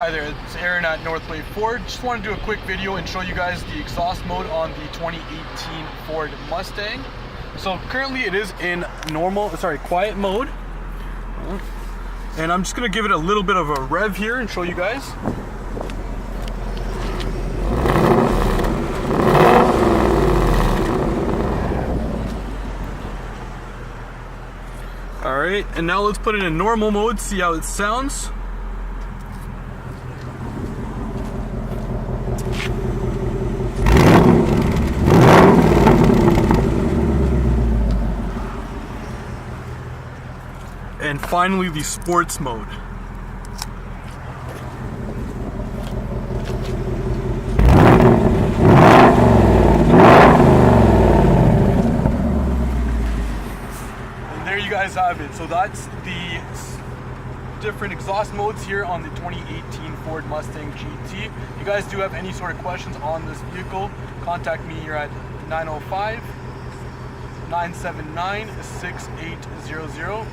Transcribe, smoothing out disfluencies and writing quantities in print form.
Hi there, it's Aran at Northway Ford. Just want to do a quick video and show you guys the exhaust mode on the 2018 Ford Mustang. So currently it is in quiet mode. And I'm just going to give it a little bit of a rev here and show you guys. Alright, and now let's put it in normal mode, see how it sounds. And finally, the sports mode. And there you guys have it. So that's the different exhaust modes here on the 2018 Ford Mustang GT. If you guys do have any sort of questions on this vehicle, contact me here at 905-979-6800.